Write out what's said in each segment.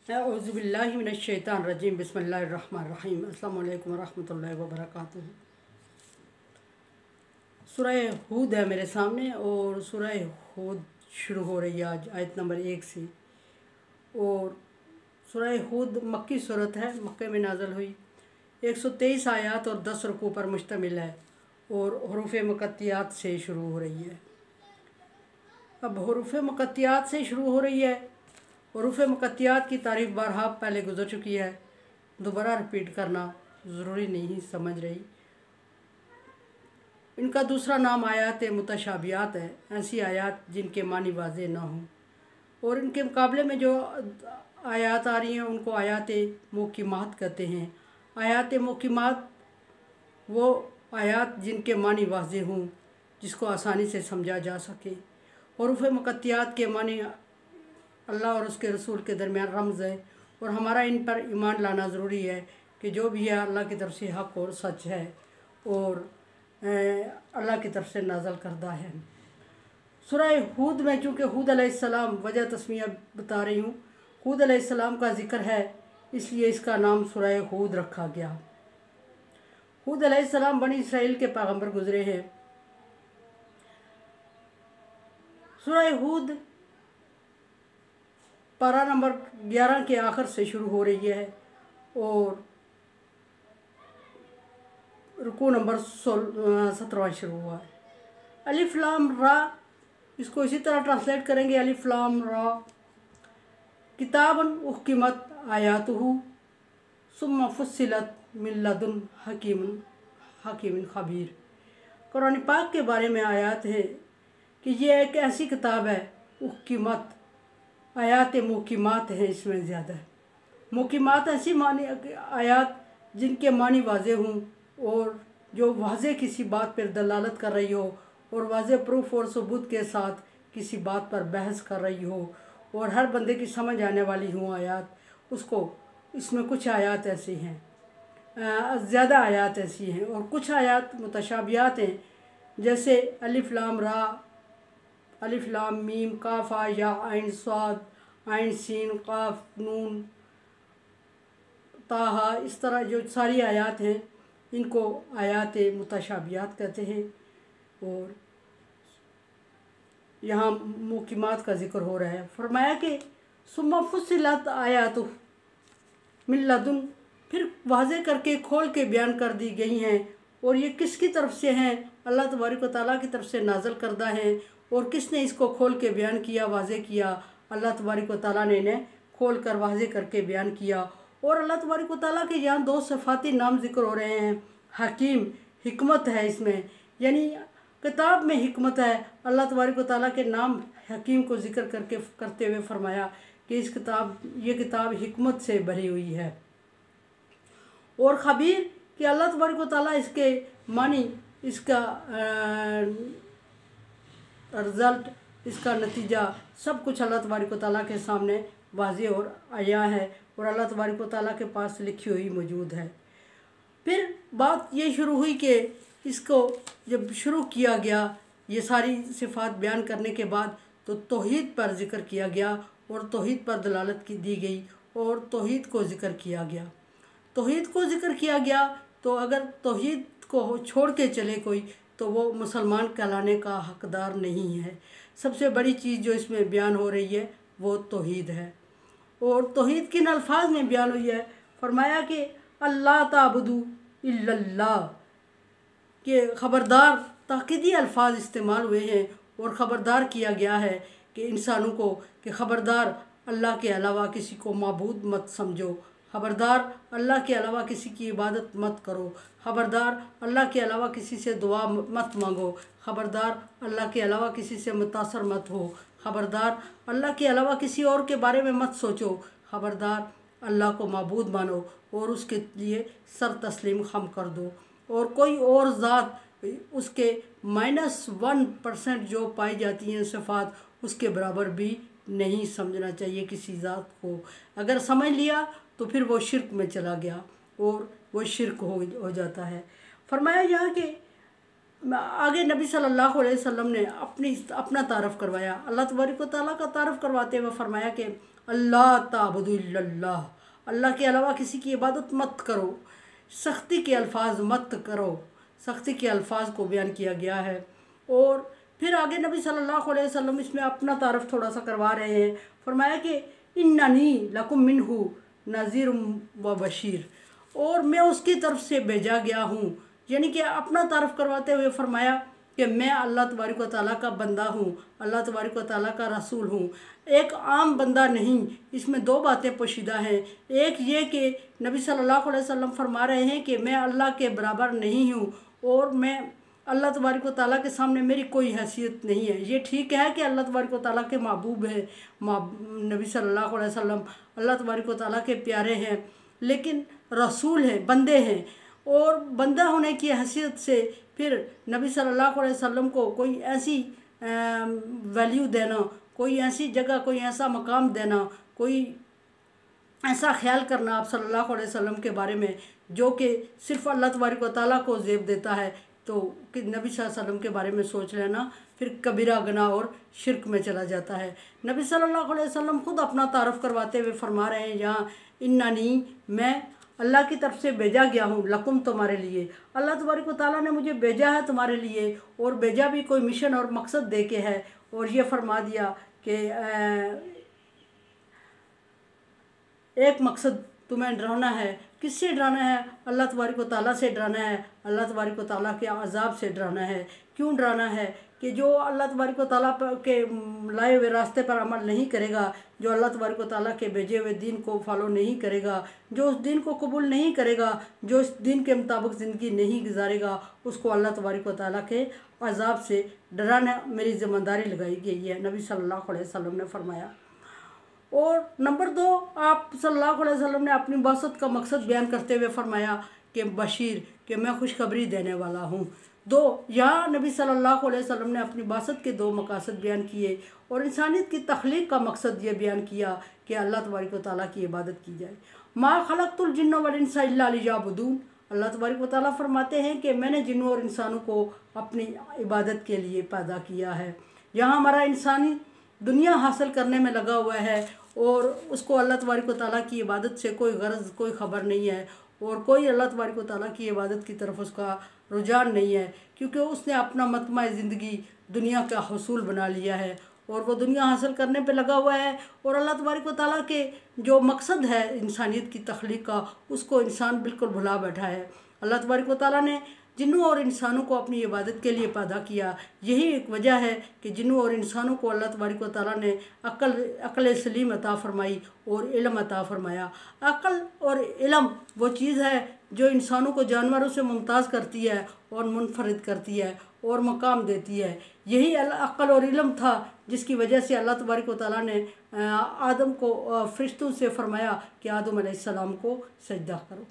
औज़ुबिल्लाहिमिनश्शैतानिर्रजीम बिस्मिल्लाहिर्रहमानिर्रहीम अस्सलामु अलैकुम वरहमतुल्लाहि वबरकातुहू। सूरह हूद है मेरे सामने और सूरह हूद शुरू हो रही है आज आयत नंबर 1 से। और सूरह हूद मक्की सूरत है, मक्के में नाज़िल हुई। 123 आयत और 10 रुकू पर मुश्तमिल है और हरूफ मुक़त्तियात से शुरू हो रही है। अब हरूफ मुक़त्तियात से शुरू हो रही है। हरूफ मुक़त्तियात की तारीफ़ बारहा पहले गुजर चुकी है, दोबारा रिपीट करना ज़रूरी नहीं समझ रही। इनका दूसरा नाम आयात मुतशाबिहात है, ऐसी आयात जिनके मानी वाज़ेह ना हों। और इनके मुकाबले में जो आयात आ रही हैं उनको आयात मुहकिमात कहते हैं। आयात मुहकिमात वो आयात जिनके मानी वाज़ेह हों, जिसको आसानी से समझा जा सके। हरूफ मुक़त्तियात के मानी अल्लाह और उसके रसूल के दरमियान रमज़ है और हमारा इन पर ईमान लाना ज़रूरी है कि जो भी है अल्लाह की तरफ से हक़ और सच है और अल्लाह की तरफ से नाज़ल करदा है। सूरह हूद में चूँकि हूद अलैहिस्सलाम वजह तस्मिया बता रही हूँ, हूद अलैहिस्सलाम का ज़िक्र है इसलिए इसका नाम सूरह हूद रखा गया। हूद अलैहिस्सलाम बनी इसराइल के पैगम्बर गुज़रे हैं। सूरह हूद पारा नंबर 11 के आखिर से शुरू हो रही है और रुकू नंबर 17 शुरू हुआ है। अलिफ लाम रा, इसको इसी तरह ट्रांसलेट करेंगे, अलिफ लाम रा। किताबन उहकिमत आयातुहु सुम्मा फुस्सिलत मिन लदुन हकीमिन खबीर। कुरान पाक के बारे में आयात है कि ये एक ऐसी किताब है, उहकिमत आयात मुहकिमात हैं, इसमें ज़्यादा है। मुहकिमात ऐसी मानी आयात जिनके मानी वाज़ेह हों और जो वाज़ेह किसी बात पर दलालत कर रही हो और वाज़ेह प्रूफ और सबूत के साथ किसी बात पर बहस कर रही हो और हर बंदे की समझ आने वाली हों आयात, उसको इसमें कुछ आयात ऐसी हैं, ज़्यादा आयात ऐसी हैं। और कुछ आयात मुतशाबिहात हैं, जैसे अलिफ लाम रा, अलिफ लाम मीम काफ़ा या आइन स्वाद आइन सीन काफ नून ताहा, इस तरह जो सारी आयात हैं इनको आयात मुतशाबिहात कहते हैं। और यहाँ मुहकिमात का ज़िक्र हो रहा है। फरमाया कि सुम्मा फुस्सिलत आयातुहु मिन लदुन, फिर वाज़ेह करके खोल के बयान कर दी गई हैं और ये किसकी तरफ से हैं, अल्लाह तबारक व तआला की तरफ से नाज़िल करदा है। और किसने इसको खोल के बयान किया, वाज़ेह किया, अल्लाह तबारक व तआला ने इन्हें खोल कर वाज़ेह करके बयान किया। और अल्लाह तबारक व तआला के यहाँ 2 सिफ़ाती नाम ज़िक्र हो रहे हैं। हकीम, हिकमत है इसमें, यानी किताब में हिकमत है। अल्लाह तबारक व तआला के नाम हकीम को ज़िक्र करते हुए फरमाया कि ये किताब हिकमत से भरी हुई है। और ख़बीर कि अल्लाह तबारक व तआला इसके मानी, इसका रिज़ल्ट, इसका नतीजा सब कुछ अल्लाह तबारक व तआला के सामने वाज़ेह और आया है और अल्लाह तबारक व तआला के पास लिखी हुई मौजूद है। फिर बात ये शुरू हुई कि इसको जब शुरू किया गया, ये सारी सिफ़ात बयान करने के बाद तो तौहीद पर ज़िक्र किया गया और तौहीद पर दलालत की दी गई और तौहीद को ज़िक्र किया गया। तौहीद को ज़िक्र किया गया तो अगर तौहीद को छोड़ के चले कोई तो वो मुसलमान कहलाने का हकदार नहीं है। सबसे बड़ी चीज़ जो इसमें बयान हो रही है वो तौहीद है। और तौहीद किन अल्फाज में बयान हुई है, फरमाया कि अल्लाह ताबुदू इल्लल्लाह, के ख़बरदार ताकीदी अल्फाज इस्तेमाल हुए हैं और ख़बरदार किया गया है कि इंसानों को कि ख़बरदार अल्लाह के अलावा किसी को माबूद मत समझो, ख़बरदार अल्लाह के अलावा किसी की इबादत मत करो, ख़बरदार अल्लाह के अलावा किसी से दुआ मत मांगो, ख़बरदार अल्लाह के अलावा किसी से मुतासर मत हो, ख़बरदार अल्लाह के अलावा किसी और के बारे में मत सोचो, ख़बरदार अल्लाह को माबूद मानो और उसके लिए सर तस्लीम खम कर दो। और कोई और ज़ात उसके -1% जो पाई जाती हैं सिफ़ात, उसके बराबर भी नहीं समझना चाहिए किसी ज़ात को। अगर समझ लिया तो फिर वो शिर्क में चला गया और वो शिर्क हो जाता है। फरमाया यहाँ कि आगे नबी सल्लल्लाहु अलैहि वसल्लम ने अपना तारफ़ करवाया, अल्लाह तबारक व तआला का तारफ़ करवाते हुए फरमाया कि अल्लाह ताबुदु इल्लल्लाह, अल्लाह के अलावा किसी की इबादत मत करो, सख्ती के अल्फाज मत करो, सख्ती के अल्फाज को बयान किया गया है। और फिर आगे नबी सल्लल्लाहु अलैहि वसल्लम इसमें अपना तारफ़ थोड़ा सा करवा रहे हैं। फरमाया कि इन्ननी लकुम मिन्हु नज़ीर व बशीर, और मैं उसकी तरफ से भेजा गया हूँ, यानी कि अपना तारफ़ करवाते हुए फरमाया कि मैं अल्लाह तबारक व तआला का बंदा हूँ, अल्लाह तबारक व तआला का रसूल हूँ, एक आम बंदा नहीं। इसमें दो बातें पोशीदा हैं। एक ये कि नबी सल्लल्लाहु अलैहि वसल्लम फरमा रहे हैं कि मैं अल्लाह के बराबर नहीं हूँ और मैं अल्लाह तबारक व तआला के सामने मेरी कोई हैसियत नहीं है। ये ठीक है कि अल्लाह तबारक व तआला के महबूब है, नबी सल्लल्लाहु अलैहि वसल्लम अल्लाह तबारक व तआला के प्यारे हैं, लेकिन रसूल हैं, बंदे हैं। और बंदा होने की हैसियत से फिर नबी सल्लल्लाहु अलैहि वसल्लम को कोई ऐसी वैल्यू देना, कोई ऐसी जगह, कोई ऐसा मकाम देना, कोई ऐसा ख्याल करना आप सल्लल्लाहु अलैहि वसल्लम के बारे में जो कि सिर्फ़ अल्लाह तबारक व तआला को ज़ेब देता है, तो कि नबी सल्लल्लाहु अलैहि वसल्लम के बारे में सोच लेना फिर कबीरा गुनाह और शिरक में चला जाता है। नबी सल्लल्लाहु अलैहि वसल्लम खुद अपना तारफ़ करवाते हुए फरमा रहे हैं यहाँ, इन्ननी, मैं अल्लाह की तरफ से भेजा गया हूँ, लकुम, तुम्हारे लिए। अल्लाह तबारक व तआला ने मुझे भेजा है तुम्हारे लिए, और भेजा भी कोई मिशन और मकसद दे के है। और ये फरमा दिया कि एक मकसद तुम्हें डराना है। किससे डराना है? अल्लाह तबारक व तआला से डराना है, अल्लाह तबारक व तआला के अज़ाब से डराना है। क्यों डराना है? कि जो अल्लाह तबारक व तआला के लाए हुए रास्ते पर अमल नहीं करेगा, जो अल्लाह तबारक व तआला के भेजे हुए दीन को फॉलो नहीं करेगा, जो उस दीन को कबूल नहीं करेगा, जो इस दीन के मुताबिक ज़िंदगी नहीं गुजारेगा, उसको अल्लाह तबारक व तआला के अज़ाब से डराना मेरी ज़िम्मेदारी लगाई गई है, नबी सल्लल्लाहु अलैहि वसल्लम ने फरमाया। और नंबर 2, आप सल्लल्लाहु अलैहि वसल्लम ने अपनी बासत का मकसद बयान करते हुए फरमाया कि बशीर, कि मैं खुशखबरी देने वाला हूँ। 2, यहाँ नबी सल्लल्लाहु अलैहि वसल्लम ने अपनी बासत के 2 मकासद बयान किए और इंसानियत की तख्लीक का मकसद ये बयान किया कि अल्लाह तबारक व तआला की इबादत की जाए। मा खलक़तुल जिन्ना वल इंसा इल्ला लियअबुदून, अल्लाह तबारक व तआला फरमाते हैं कि मैंने जिन्नों और इंसानों को अपनी इबादत के लिए पैदा किया है। यहाँ हमारा इंसानी दुनिया हासिल करने में लगा हुआ है और उसको अल्लाह तबारक व तआला की इबादत से कोई गरज, कोई ख़बर नहीं है और कोई अल्लाह तबारक व तआला की इबादत की तरफ उसका रुझान नहीं है, क्योंकि उसने अपना मतमा ज़िंदगी दुनिया का हसूल बना लिया है और वो दुनिया हासिल करने पे लगा हुआ है। और अल्लाह तबारक व तआला के जो मकसद है इंसानियत की तख्लीक का, उसको इंसान बिल्कुल भुला बैठा है। अल्लाह तबारक व तआला ने जिन्नों और इंसानों को अपनी इबादत के लिए पैदा किया। यही एक वजह है कि जिन्नों और इंसानों को अल्लाह तबारक व तआला ने अक़ल सलीम अता फ़रमाई और इल्म अता फ़रमाया। अक़ल और इल्म वो चीज़ है जो इंसानों को जानवरों से मुमताज़ करती है और मुनफरिद करती है और मकाम देती है। यही अक़ल और इल्म था जिसकी वजह से अल्लाह तबारक व तआला ने आदम को फ़रिश्तों से फ़रमाया कि आदम अलैहिस्सलाम को सजदा करो।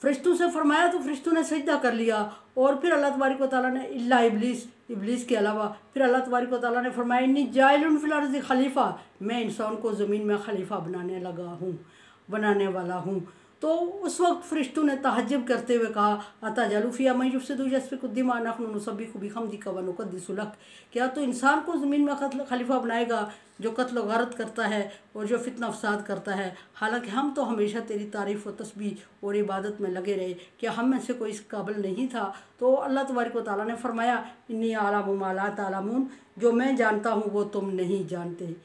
फ़रिश्तों से फरमाया तो फ़रिश्तों ने सजदा कर लिया। और फिर अल्लाह तबारक व तआला ने इल्ला इब्लीस के अलावा फिर अल्लाह तबारक व तआला ने फरमाया इन्नी जाइलुन फिल अर्ज़ि खलीफ़ा, मैं इंसान को ज़मीन में खलीफा बनाने वाला हूँ। तो उस वक्त फ़रिश्तों ने तहज्जुब करते हुए कहा अतजअलु फ़ीहा मन युफ़सिदु यसफ़िकु दिमा नहनु नुसब्बिहु बिहम्दिका व नुक़द्दिसु लक, क्या तो इंसान को ज़मीन में खलीफा बनाएगा जो कत्ल गारत करता है और जो फितना फसाद करता है, हालांकि हम तो हमेशा तेरी तारीफ़ व तस्बीह और इबादत में लगे रहे, क्या हम में से कोई इस काबिल नहीं था? तो अल्लाह तबारक व तआला ने फरमाया इन्नी अअलमु मा ला तअलमून, जो मैं जानता हूँ वो तुम नहीं जानते।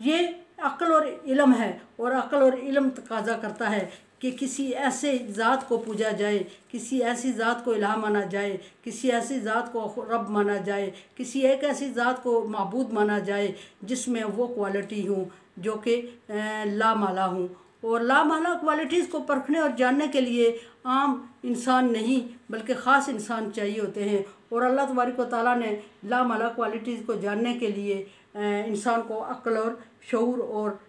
ये अक़ल और इल्म है और अक़ल और इल्म तकाज़ा करता है कि किसी ऐसे ज़ात को पूजा जाए, किसी ऐसी ज़ात को इलाह माना जाए, किसी ऐसी ज़ात को रब माना जाए, किसी एक ऐसी ज़ात को माबूद माना जाए जिसमें वो क्वालिटी हूँ जो कि लामाला हूँ। और लामाला क्वालिटीज़ को परखने और जानने के लिए आम इंसान नहीं बल्कि ख़ास इंसान चाहिए होते हैं। और अल्लाह तबारक व तआला ने लामाला क्वालिटीज़ को जानने के लिए इंसान को अक़ल और शऊर और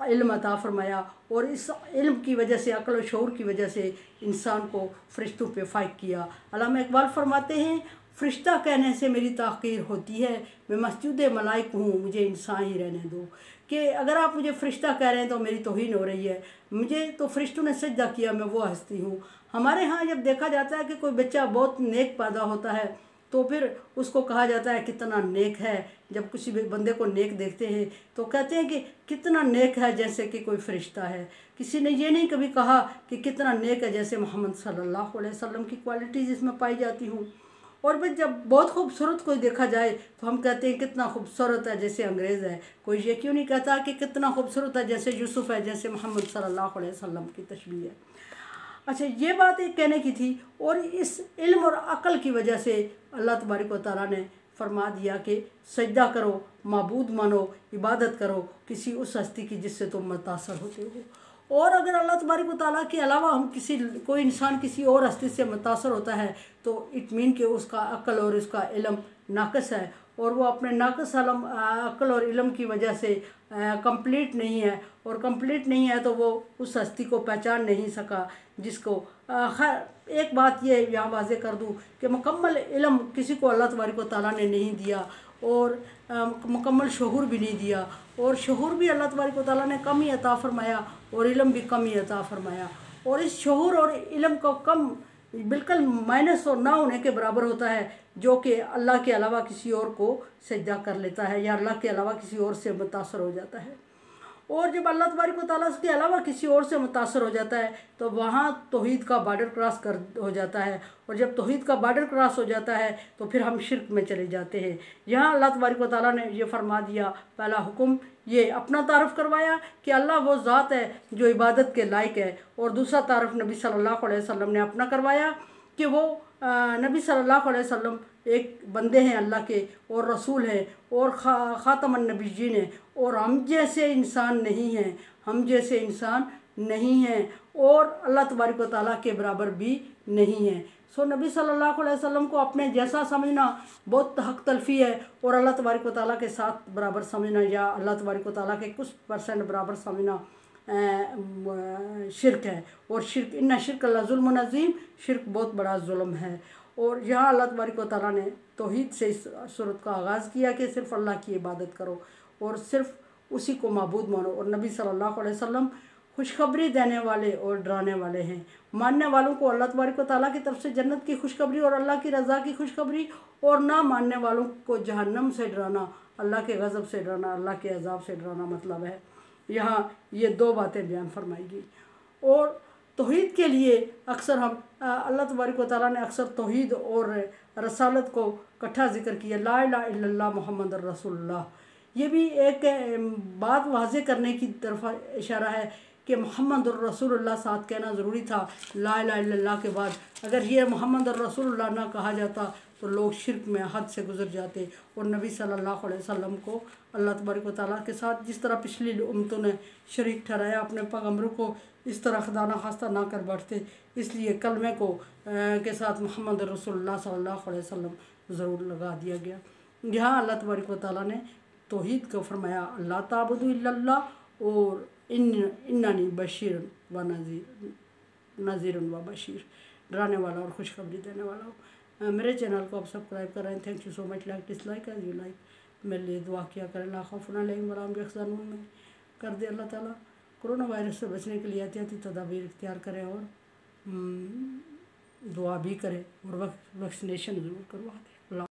इल्म अता फ़रमाया और इस इल्म की वजह से, अक़ल और शऊर की वजह से इंसान को फ़रिश्तों पे फ़ाइक़ किया। अल्लामा इक़बाल फरमाते हैं फ़रिश्ता कहने से मेरी ताक़ीर होती है, मैं मस्जिद मलाइक हूँ मुझे इंसान ही रहने दो। कि अगर आप मुझे फ़रिश्ता कह रहे हैं तो मेरी तौहीन हो रही है, मुझे तो फ़रिश्तों ने सजदा किया, मैं वो हस्ती हूँ। हमारे यहाँ जब देखा जाता है कि कोई बच्चा बहुत नेक पैदा होता है तो फिर उसको कहा जाता है कितना नेक है। जब किसी भी बंदे को नेक देखते हैं तो कहते हैं कि कितना नेक है जैसे कि कोई फरिश्ता है। किसी ने ये नहीं कभी कहा कि कितना नेक है जैसे मोहम्मद सल्लल्लाहु अलैहि वसल्लम की क्वालिटीज़ इसमें पाई जाती हूँ। और फिर जब बहुत खूबसूरत कोई देखा जाए तो हम कहते हैं कितना खूबसूरत है जैसे अंग्रेज़ है। कोई ये क्यों नहीं कहता कि कितना खूबसूरत है जैसे यूसुफ़ है, जैसे मोहम्मद सल्लल्लाहु अलैहि वसल्लम की तशबीह है। अच्छा, ये बात एक कहने की थी। और इस इल्म और अक़ल की वजह से अल्लाह तबारक व तआला ने फरमा दिया कि सजदा करो, माबूद मानो, इबादत करो किसी उस हस्ती की जिससे तुम मुतासर होते हो। और अगर अल्लाह तबारक व तआला के अलावा हम कोई इंसान किसी और हस्ती से मुतासर होता है तो इट मीन कि उसका अक़ल और उसका इल्म नाक़िस है, और वो अपने नाक़िस अक़ल और इल्म की वजह से कंप्लीट नहीं है। और कंप्लीट नहीं है तो वो उस हस्ती को पहचान नहीं सका जिसको खैर एक बात ये यहाँ वाज़े कर दूँ कि मुकम्मल इल्म किसी को अल्लाह तबारक व तआला ने नहीं दिया, और मुकम्मल शऊर भी नहीं दिया। और शऊर भी अल्लाह तबारक व तआला ने कम ही अता फ़रमाया और इल्म भी कम ही अता फ़रमाया। और इस शऊर और इल्म को कम बिल्कुल माइनस और ना होने के बराबर होता है जो कि अल्लाह के अलावा किसी और को सजदा कर लेता है या अल्लाह के अलावा किसी और से मुतासर हो जाता है। और जब अल्लाह तबारक व तआला के अलावा किसी और से मुतासर हो जाता है तो वहाँ तौहीद का बॉर्डर क्रॉस कर हो जाता है। और जब तौहीद का बॉर्डर क्रॉस हो जाता है तो फिर हम शिर्क में चले जाते हैं। यहाँ अल्लाह तबारक व तआला ने ये फरमा दिया, पहला हुक्म ये अपना तारफ़ करवाया कि अल्लाह वो ज़ात है जो इबादत के लायक है, और दूसरा तारफ़ नबी सल्लल्लाहु अलैहि वसल्लम ने अपना करवाया कि वो नबी सल्लल्लाहु अलैहि वसल्लम एक बंदे हैं अल्लाह के और रसूल हैं और ख़ातमुन नबिय्यीन हैं, और हम जैसे इंसान नहीं हैं, हम जैसे इंसान नहीं हैं और अल्लाह तबारक व तआला के बराबर भी नहीं हैं। सो नबी सल्लल्लाहु अलैहि वसल्लम को अपने जैसा समझना बहुत हक़ तलफ़ी है, और अल्लाह तबारक व तआला के साथ बराबर समझना या अल्लाह तबारक व तआला के कुछ % बराबर समझना शिरक है। और शिरक इन्ना शिरक लज़ुल्मुन अज़ीम, शिरक बहुत बड़ा जुल्म है। और यहाँ अल्लाह तबारक व तआला ने तौहीद से इस सूरत का आगाज़ किया कि सिर्फ़ अल्लाह की इबादत करो और सिर्फ़ उसी को माबूद मानो। और नबी सल्लल्लाहु अलैहि वसल्लम खुशखबरी देने वाले और डराने वाले हैं। मानने वालों को अल्लाह तबारक व तआला की तरफ से जन्नत की खुशखबरी और अल्लाह की रज़ा की खुशखबरी, और ना मानने वालों को जहन्नम से डराना, अल्लाह के गज़ब से डराना, अल्लाह के अज़ाब से डराना मतलब है। यहाँ ये दो बातें बयान फरमाई गई। और तौहीद के लिए अक्सर हम अल्लाह तबारक व तआला ने अक्सर तौहीद और रसालत को इकट्ठा ज़िक्र किया, ला इलाहा इल्लल्लाह मुहम्मदुर रसूलुल्लाह। ये भी एक बात वाज़े करने की तरफ इशारा है कि मुहम्मदुर रसूलुल्लाह साथ कहना ज़रूरी था ला इलाहा इल्लल्लाह के बाद। अगर ये मुहम्मदुर रसूलुल्लाह ना कहा जाता तो लोग शिरक में हद से गुज़र जाते और नबी सल्लल्लाहु अलैहि वसल्लम को अल्लाह तबारक व तआला के साथ जिस तरह पिछली उम्मतों ने शरीक ठहराया, अपने पैगम्बरों को इस तरह खुदा ना खास्ता ना कर बैठते। इसलिए कलमे को के साथ मोहम्मद रसूलुल्लाह सल्लल्लाहु अलैहि वसल्लम ज़रूर लगा दिया गया। यहाँ अल्लाह तबारक व तआला ने तौहीद को फरमाया अल्लाह ताबुदु इल्लल्लाह और इन्ननी बशीर व नज़ीर व बशीर, डराने वाला और खुशखबरी देने वाला हो। मेरे चैनल को आप सब्सक्राइब कर रहे हैं, thank you so much. Like dislike as you like, मेरे लिए दुआ किया करें। ला खौफुन अलैहिम वला हुम यहज़नून में कर दे अल्लाह ताला। कोरोना वायरस से बचने के लिए एहतियाती तदाबीर इख्तियार करें और दुआ भी करें और वैक्सीनेशन ज़रूर करवा दें।